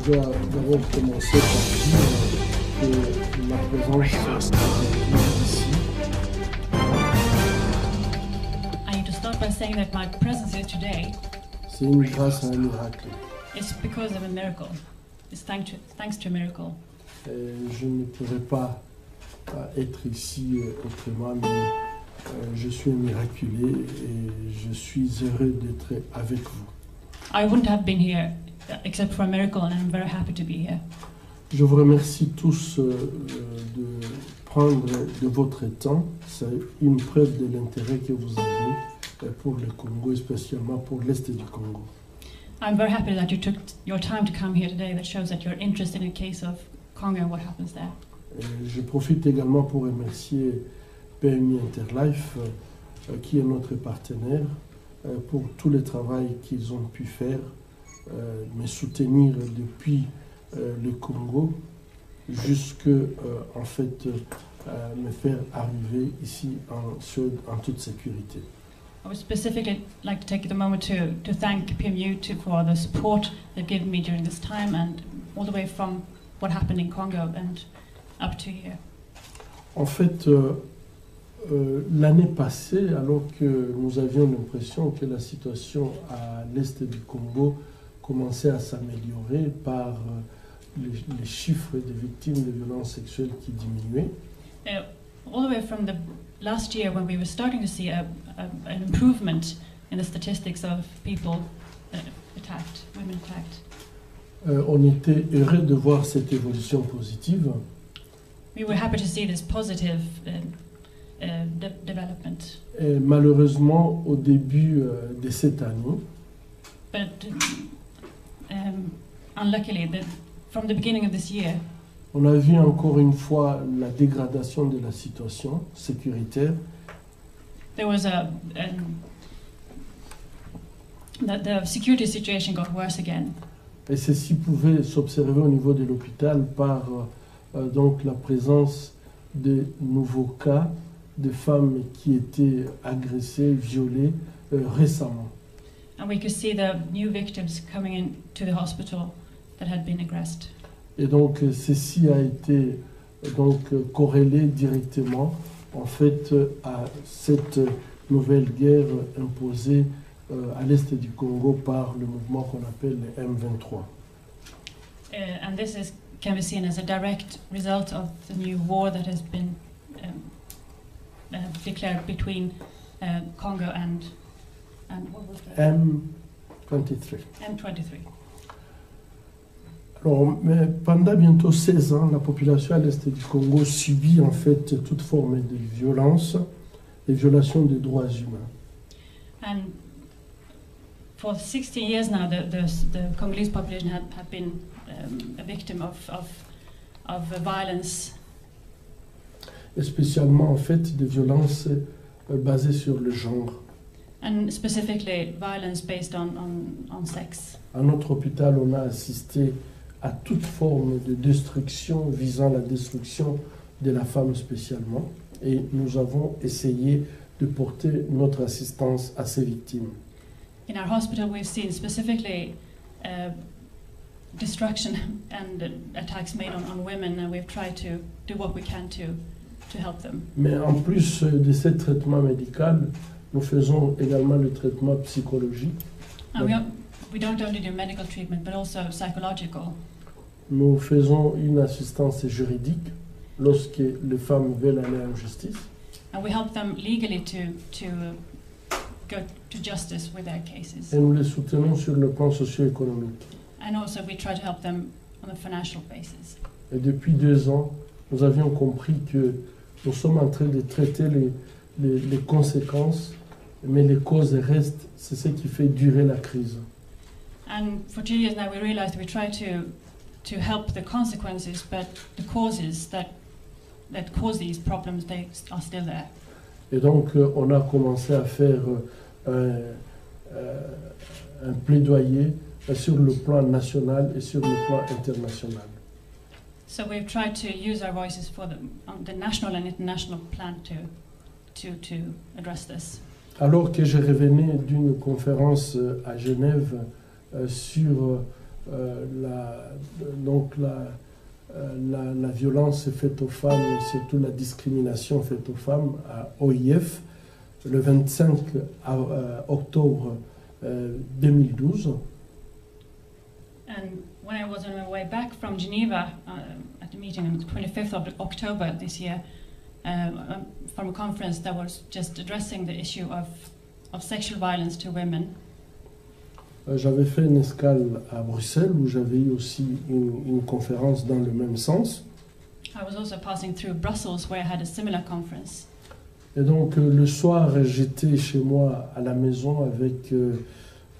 dois d'abord commencer par dire que ma présence ici. I need to start by saying that my presence here today C'est une grâce à un miracle. is because of a miracle. It's thanks to a miracle. Je ne pourrais pas être ici autrement, mais je suis un miraculé et je suis heureux d'être avec vous. I wouldn't have been here except for a miracle, and I'm very happy to be here. Je vous remercie tous de prendre de votre temps. C'est une preuve de l'intérêt que vous avez pour le Congo, et spécialement pour l'Est du Congo. I'm very happy that you took your time to come here today. That shows that you're interested in the case of Congo and what happens there. Je profite également pour remercier PMI Interlife, qui est notre partenaire, pour tout le travail qu'ils ont pu faire, me soutenir depuis le Congo, jusque en fait me faire arriver ici en toute sécurité. I would specifically like to take the moment to thank PMU for the support they've given me during this time, and all the way from what happened in Congo and up to here. En fait, l'année passée, alors que nous avions l'impression que la situation à l'est du Congo commençait à s'améliorer par les chiffres des victimes de violences sexuelles qui diminuaient, All the way from the last year, when we were starting to see an improvement in the statistics of people attacked, women attacked. On était heureux de voir cette évolution positive. We were happy to see this positive development. Et malheureusement, au début de cette année, But unluckily, from the beginning of this year, on a vu encore une fois la dégradation de la situation sécuritaire. there was the security situation got worse again. Et ceci pouvait s'observer au niveau de l'hôpital par donc la présence de nouveaux cas de femmes qui étaient agressées, violées récemment. And we could see the new victims coming into the hospital that had been aggressed. Et donc ceci a été donc corrélé directement en fait à cette nouvelle guerre imposée à l'est du Congo par le mouvement qu'on appelle le M23. And this can be seen as a direct result of the new war that has been declared between Congo and what was that? M23. M23. Alors, mais pendant bientôt 16 ans, la population à l'est du Congo subit en fait toute forme de violence et violation des droits humains. And for 60 years now, the Congolese population have been a victim of violence. Et spécialement en fait des violences basées sur le genre. And specifically violence based on sex. À notre hôpital, on a assisté à toute forme de destruction visant la destruction de la femme spécialement, et nous avons essayé de porter notre assistance à ces victimes. In our hospital, we've seen specifically destruction and attacks made on women, and we've tried to do what we can to help them. Mais en plus de ce traitement médical, nous faisons également le traitement psychologique. And we don't only do medical treatment, but also psychological. Nous faisons une assistance juridique lorsque les femmes veulent aller en justice. And we help them legally to go to justice with their cases. Et nous les soutenons sur le plan socio-économique. And also we try to help them on a financial basis. Et depuis 2 ans, nous avions compris que nous sommes en train de traiter les conséquences, mais les causes restent, c'est ce qui fait durer la crise. And for 2 years now, we realized we try to help the consequences, but the causes that cause these problems, they are still there. Et donc, on a commencé à faire un plaidoyer sur le plan national et sur le plan international. So we've tried to use our voices for on the national and international plan to address this. Alors que je revenais d'une conférence à Genève sur la violence faite aux femmes, surtout la discrimination faite aux femmes à OIF, le 25 octobre 2012. And when I was on my way back from Geneva at the meeting on the 25th of October this year, from a conference that was just addressing the issue of sexual violence to women. J'avais fait une escale à Bruxelles où j'avais eu aussi une conférence dans le même sens. I was also passing through Brussels where I had a similar conference. Et donc le soir, j'étais chez moi à la maison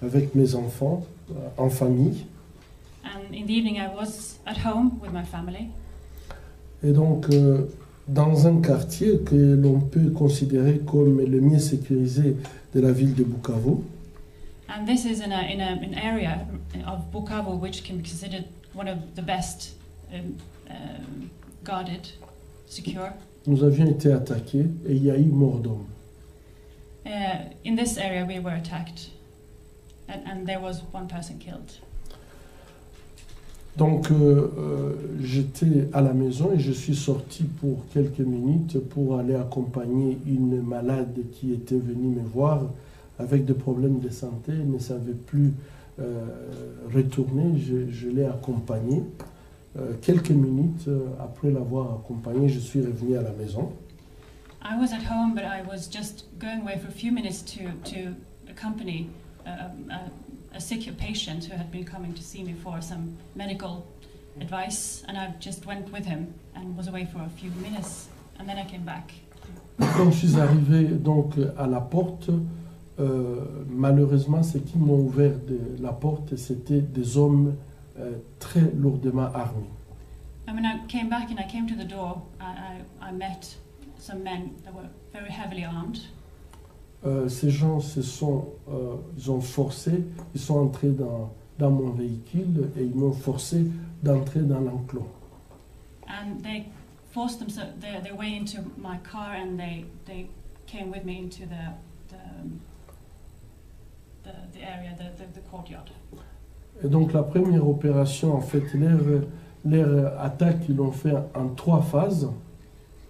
avec mes enfants, en famille. And in the evening I was at home with my family. Et donc dans un quartier que l'on peut considérer comme le mieux sécurisé de la ville de Bukavu. And this is in an area of Bukavu which can be considered one of the best guarded, secure. Nous avions été attaqués et il y a eu mort d'homme. In this area we were attacked and there was one person killed. Donc j'étais à la maison et je suis sorti pour quelques minutes pour aller accompagner une malade qui était venue me voir avec des problèmes de santé, ne savait plus retourner. Je l'ai accompagné. Quelques minutes après l'avoir accompagné, je suis revenu à la maison. I was at home, but I was just going away for a few minutes to accompany a sick patient who had been coming to see me for some medical advice, and I just went with him and was away for a few minutes, and then I came back. Quand je suis arrivé donc à la porte, malheureusement, ceux qui m'ont ouvert la porte, c'était des hommes très lourdement armés. And when I came back and I came to the door, I met some men that were very heavily armed. Ces gens ils ont forcé, ils sont entrés dans mon véhicule et ils m'ont forcé d'entrer dans l'enclos. And they forced their way into my car and they came with me into the area, the courtyard. Et donc la première opération, en fait, leur attaque, ils l'ont fait en 3 phases.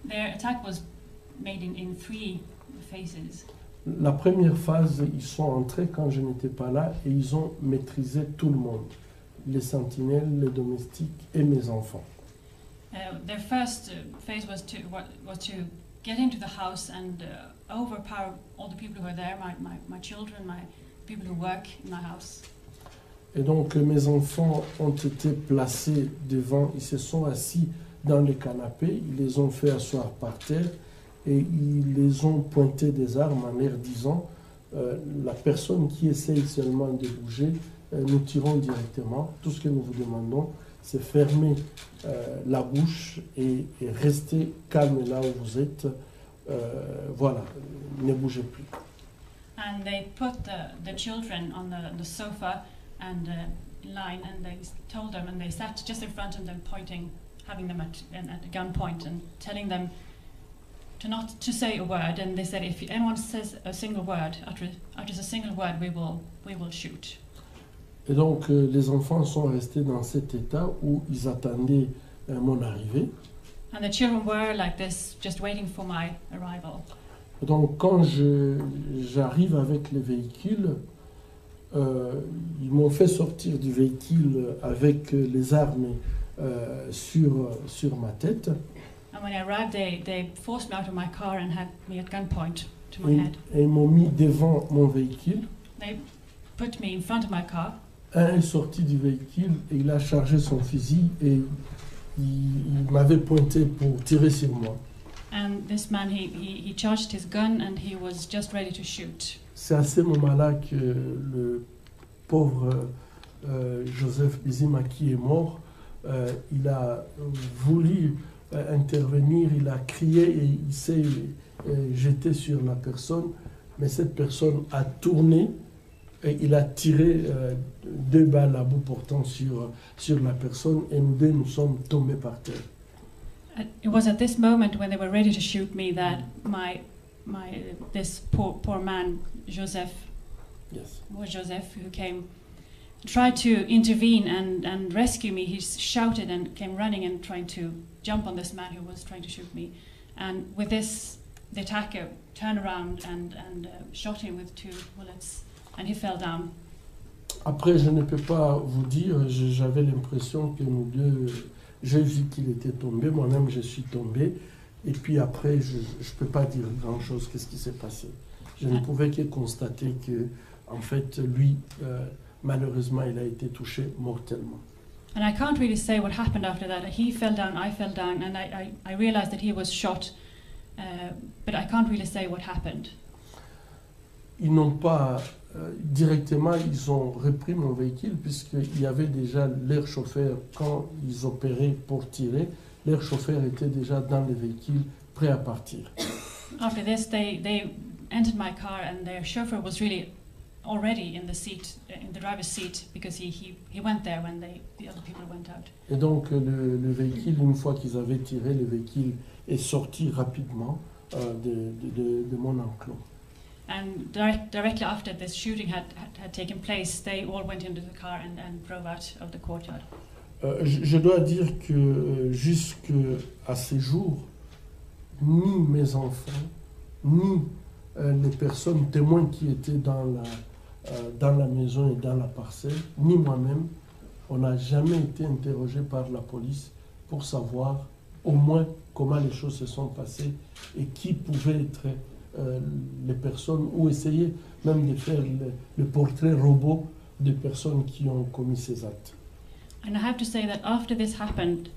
Their attack was made in 3 phases. La première phase, ils sont entrés quand je n'étais pas là et ils ont maîtrisé tout le monde, les sentinelles, les domestiques et mes enfants. Their first phase was to get into the house and overpower all the people who were there, my children, my people who work in my house. Et donc mes enfants ont été placés devant, ils se sont assis dans les canapés, ils les ont fait asseoir par terre et ils les ont pointé des armes en leur disant la personne qui essaye seulement de bouger, nous tirons directement. Tout ce que nous vous demandons, c'est fermer la bouche et rester calme là où vous êtes. Voilà, ne bougez plus. And they put the children on the sofa and in line, and they told them, and they sat just in front of them, pointing, having them at gunpoint, and telling them not to say a word. And they said, if anyone says a single word, utters a single word, we will shoot. Et donc les enfants sont restés dans cet état où ils attendaient mon arrivée. And the children were like this, just waiting for my arrival. Donc quand j'arrive avec les véhicules, ils m'ont fait sortir du véhicule avec les armes sur ma tête. And when I arrived, they forced me out of my car and had me at gunpoint to my head. Et ils m'ont mis devant mon véhicule. They put me in front of my car. Un est sorti du véhicule et il a chargé son fusil et il m'avait pointé pour tirer sur moi. And this man, he charged his gun and he was just ready to shoot. C'est à ce moment-là que le pauvre Joseph Bizima qui est mort, il a voulu intervenir, il a crié et il s'est jeté sur la personne, mais cette personne a tourné et il a tiré 2 balles à bout portant sur la personne et nous deux nous sommes tombés par terre. It was at this moment when they were ready to shoot me that this poor man Joseph, Yes. was Joseph, who came tried to intervene and rescue me. He shouted and came running and trying to jump on this man who was trying to shoot me. And with this, the attacker turned around and shot him with 2 bullets, and he fell down. Après, je ne peux pas vous dire, j'avais l'impression que nous deux, j'ai vu qu'il était tombé, moi-même je suis tombé, et puis après, je ne peux pas dire grand-chose, qu'est-ce qui s'est passé. Je ne pouvais que constater que, en fait, lui, malheureusement, il a été touché mortellement. And I can't really say what happened after that. He fell down, I fell down, and I realized that he was shot, but I can't really say what happened. Ils n'ont pas, directement, ils ont repris mon véhicule, puisqu'il y avait déjà leur chauffeur, quand ils opéraient pour tirer, leur chauffeur était déjà dans le véhicule, prêt à partir. After this, they entered my car, and their chauffeur was really already in the seat, in the driver's seat, because he went there when the other people went out. Et donc le véhicule, une fois qu'ils avaient tiré, le véhicule est sorti rapidement de mon enclos. And directly after this shooting had taken place, they all went into the car and drove out of the courtyard. Je dois dire que jusqu'à ces jours, ni mes enfants, ni les personnes témoins qui étaient dans la maison et dans la parcelle, ni moi-même, on n'a jamais été interrogé par la police pour savoir au moins comment les choses se sont passées et qui pouvait être les personnes, ou essayer même de faire le portrait robot des personnes qui ont commis ces actes. And I have to say that after this happened,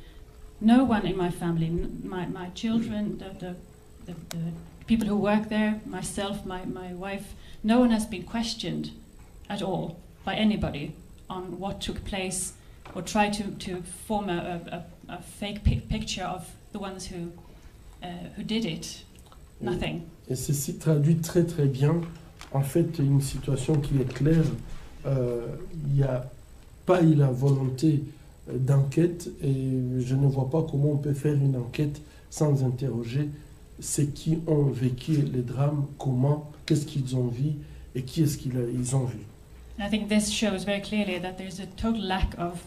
no one in my family, my children, the people who work there, myself, my wife, no one has been questioned at all by anybody on what took place or try to form a fake picture of the ones who did it. Nothing. Et ceci traduit très très bien en fait une situation qui est claire. Il n'y a pas eu la volonté d'enquête et je ne vois pas comment on peut faire une enquête sans interroger ceux qui ont vécu les drames, comment, qu'est-ce qu'ils ont vu et qui est-ce qu'ils ont vu. And I think this shows very clearly that there's a total lack of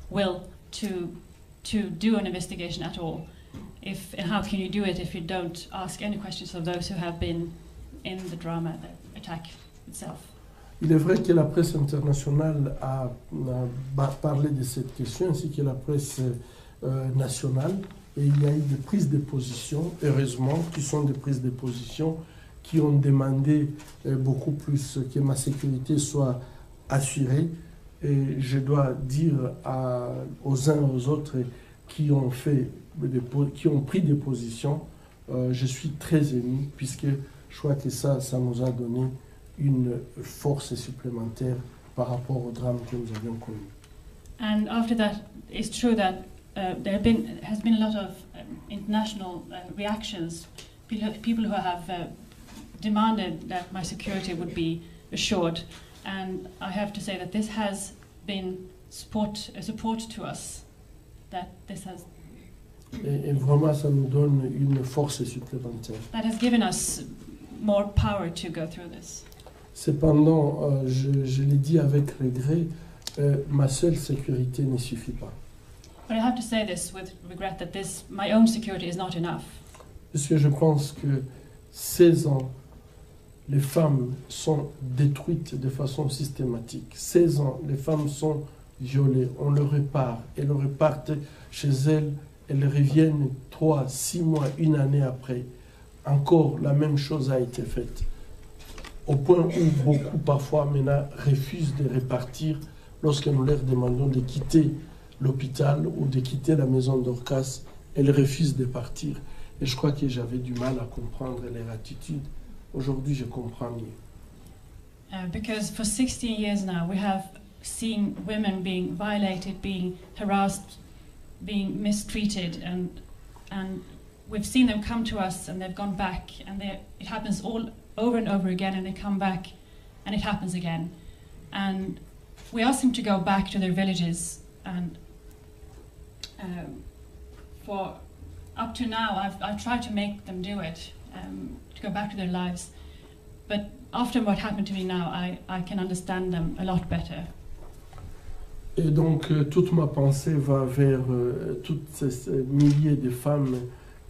will to do an investigation at all. And how can you do it if you don't ask any questions of those who have been in the drama, the attack itself? Il est vrai que la presse internationale a parlé de cette question, ainsi que la presse nationale, et il y a eu des prises de position, heureusement, qui sont des prises de position qui ont demandé beaucoup plus que ma sécurité soit assurée. Et je dois dire aux uns et aux autres qui ont pris des positions, je suis très ému, puisque je crois que ça nous a donné une force supplémentaire par rapport au drame que nous avions connu. And after that, it's true that there has been a lot of international reactions, people who have demanded that my security would be assured, and I have to say that this has been a support to us, that this has. Et vraiment, ça nous donne une force supplémentaire. That has given us more power to go through this. Cependant, je l'ai dit avec regret, ma seule sécurité ne suffit pas. But I have to say this with regret that my own security is not enough. Parce que je pense que 16 ans, les femmes sont détruites de façon systématique. 16 ans, les femmes sont violées, on les répare, elles repartent chez elles, elles reviennent 3, 6 mois, une année après. Encore la même chose a été faite. Au point où beaucoup parfois maintenant refusent de repartir lorsque nous leur demandons de quitter l'hôpital ou de quitter la maison d'Orcas, elles refusent de partir. Et je crois que j'avais du mal à comprendre leur attitude. Aujourd'hui, je comprends mieux. Because for 60 years now, we have seen women being violated, being harassed, being mistreated, and we've seen them come to us and they've gone back, and it happens all over and over again, and they come back and it happens again. And we ask them to go back to their villages, and for up to now I've tried to make them do it, to go back to their lives. But after what happened to me now, I can understand them a lot better. Et donc, toute ma pensée va vers toutes ces milliers de femmes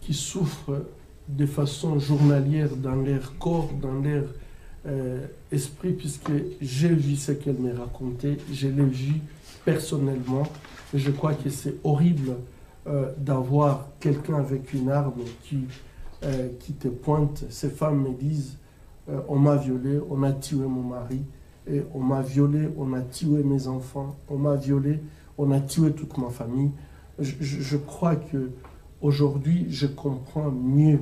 qui souffrent de façon journalière dans leur corps, dans leur esprit, puisque j'ai vu ce qu'elle me racontait, je l'ai vu personnellement. Et je crois que c'est horrible d'avoir quelqu'un avec une arme qui te pointe. Ces femmes me disent, on m'a violé, on a tué mon mari, et on m'a violé, on a tué mes enfants, on m'a violé, on a tué toute ma famille. Je crois que aujourd'hui, je comprends mieux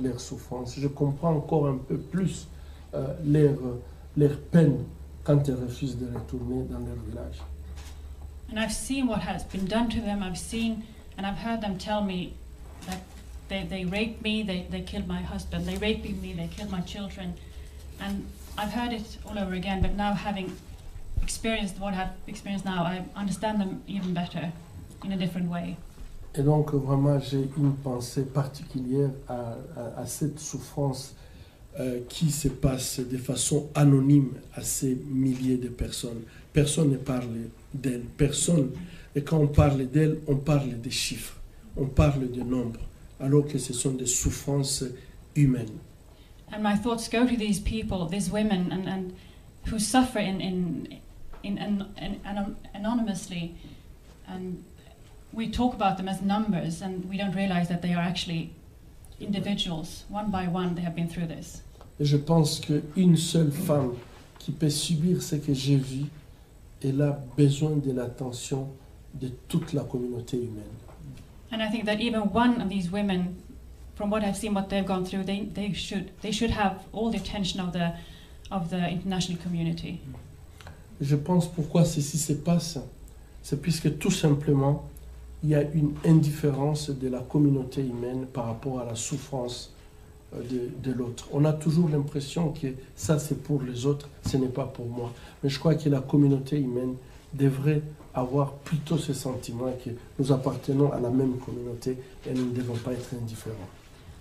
leurs souffrances. Je comprends encore un peu plus leur peine quand elles refusent de retourner dans leur village. And I've seen what has been done to them. I've seen and I've heard them tell me that they raped me, they killed my husband, they raped me, they killed my children. And I've heard it all over again, but now having experienced what I've experienced now, I understand them even better in a different way. Et donc vraiment j'ai une pensée particulière à cette souffrance qui se passe de façon anonyme à ces milliers de personnes. Personne ne parle d'elles, personne. Et quand on parle d'elles, on parle des chiffres, on parle de nombres, alors que ce sont des souffrances humaines. And my thoughts go to these people, these women, and who suffer anonymously, and we talk about them as numbers, and we don't realize that they are actually individuals. One by one, they have been through this. Et je pense qu'une seule femme qui peut subir ce que j'ai vu, elle a besoin de l'attention de toute la communauté humaine. And I think that even one of these women, from what I've seen, what they've gone through, they should have all the attention of the international community. Je pense pourquoi ceci se passe, c'est puisque tout simplement il y a une indifférence de la communauté humaine par rapport à la souffrance de l'autre. On a toujours l'impression que ça c'est pour les autres, ce n'est pas pour moi. Mais je crois que la communauté humaine devrait avoir plutôt ce sentiment que nous appartenons à la même communauté et nous ne devons pas être indifférents.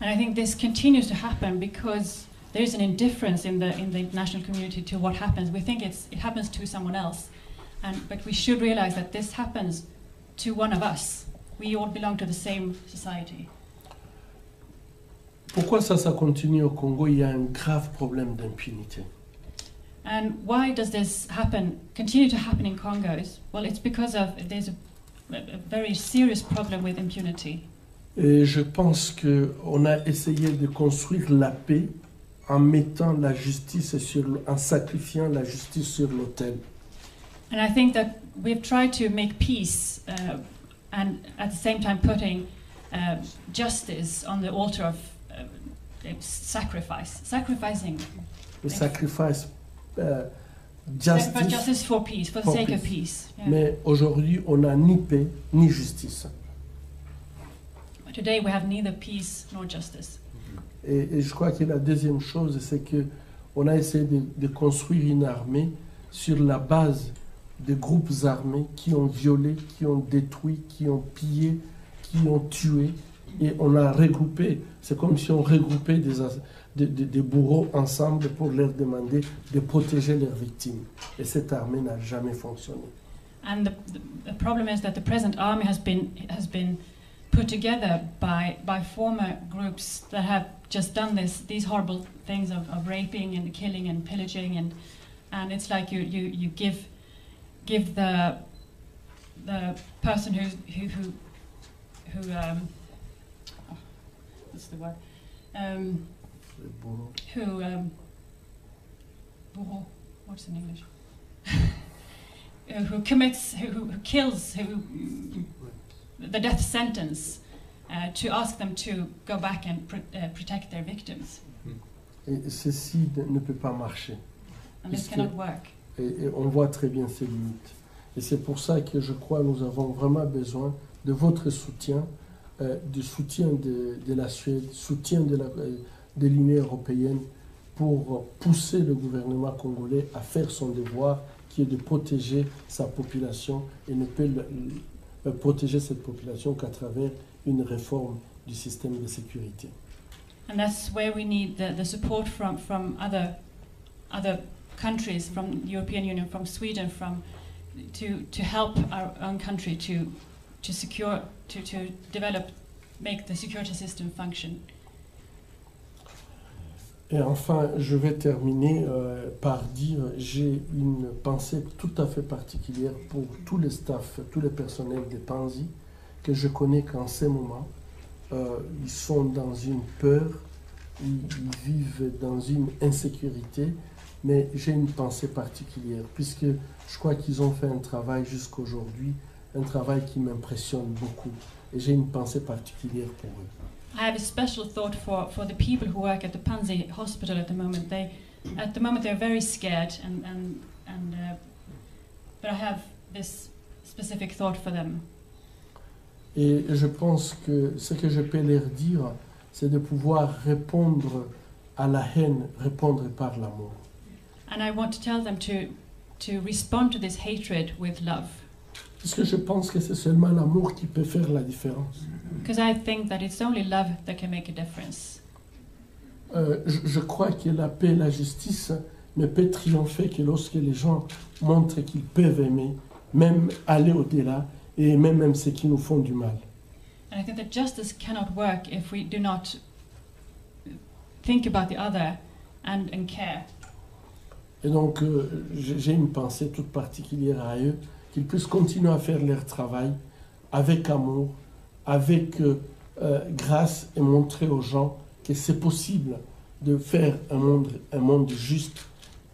And I think this continues to happen because there is an indifference in the international community to what happens. We think it happens to someone else, but we should realize that this happens to one of us. We all belong to the same society. Pourquoi ça continue au Congo? Il y a un grave problème d'impunité. And why does this continue to happen in Congo? Well, it's because there's a very serious problem with impunity. Et je pense qu'on a essayé de construire la paix en mettant la justice en sacrifiant la justice sur l'autel. And I think that we've tried to make peace and at the same time putting justice on the altar of sacrificing. Le sacrifice justice for peace, for the sake of peace. Yeah. Mais aujourd'hui, on n'a ni paix ni justice. But today we have neither peace nor justice. Et je crois que la deuxième chose, c'est que on a essayé de construire une armée sur la base de groupes armés qui ont violé, qui ont détruit, qui ont pillé, qui ont tué. Et on a regroupé, c'est comme si on regroupait des bourreaux ensemble pour leur demander de protéger leurs victimes. Et cette armée n'a jamais fonctionné. And the problem is that the present army has been put together by former groups that have just done these horrible things of raping and killing and pillaging, and it's like you give the person who what's the word? What's in English? Who kills, the death sentence, to ask them to go back and protect their victims. Et ceci ne peut pas marcher. And this cannot work. Et on voit très bien ses limites. Et c'est pour ça que je crois que nous avons vraiment besoin de votre soutien, du soutien de la Suède, soutien de l'Union européenne pour pousser le gouvernement congolais à faire son devoir, qui est de protéger sa population, et ne peut protéger cette population qu'à travers une réforme du système de sécurité. And that's where we need the support from other countries, from the European Union, from Sweden, to help our own country to secure, to develop, make the security system function. Et enfin, je vais terminer par dire, j'ai une pensée tout à fait particulière pour tous les staffs, tous les personnels des Panzi, que je connais qu'en ces moments, ils sont dans une peur, ils vivent dans une insécurité, mais j'ai une pensée particulière, puisque je crois qu'ils ont fait un travail jusqu'aujourd'hui, un travail qui m'impressionne beaucoup, et j'ai une pensée particulière pour eux. I have a special thought for the people who work at the Panzi Hospital at the moment. They're very scared, but I have this specific thought for them. Et je pense que ce que je peux leur dire, c'est de pouvoir répondre à la haine, répondre par l'amour. And I want to tell them to respond to this hatred with love. Parce que je pense que c'est seulement l'amour qui peut faire la différence. Because I think that it's only love that can make a difference. Je crois que la paix et la justice ne peuvent triompher que lorsque les gens montrent qu'ils peuvent aimer, même aller au-delà, et aimer même ceux qui nous font du mal. And I think that justice cannot work if we do not think about the other and care. Et donc, j'ai une pensée toute particulière à eux, qu'ils puissent continuer à faire leur travail avec amour, avec grâce, et montrer aux gens que c'est possible de faire un monde juste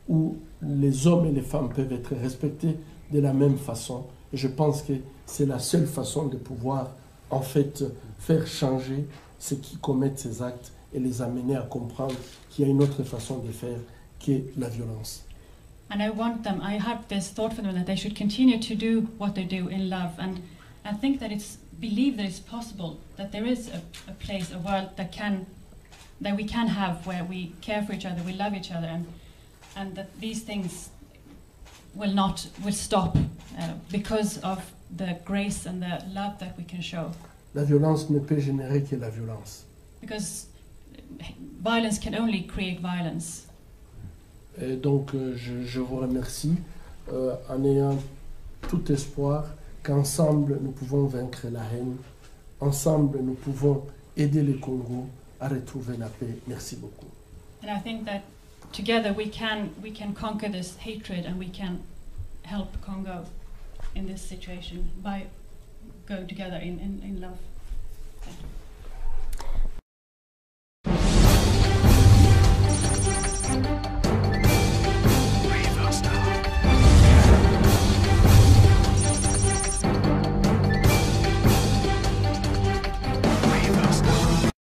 où les hommes et les femmes peuvent être respectés de la même façon. Et je pense que c'est la seule façon de pouvoir, en fait, faire changer ceux qui commettent ces actes et les amener à comprendre qu'il y a une autre façon de faire que la violence. And I have this thought for them that they should continue to do what they do in love, and I think that believe that it's possible, that there is a place, a world that we can have where we care for each other, we love each other, and that these things will stop because of the grace and the love that we can show. La violence ne peut générer que la violence. Because violence can only create violence. Et donc, je vous remercie en ayant tout espoir qu'ensemble nous pouvons vaincre la haine, ensemble nous pouvons aider le Congo à retrouver la paix. Merci beaucoup. And I think that together we can conquer this hatred, and we can help Congo in this situation by going together in love. Thank you.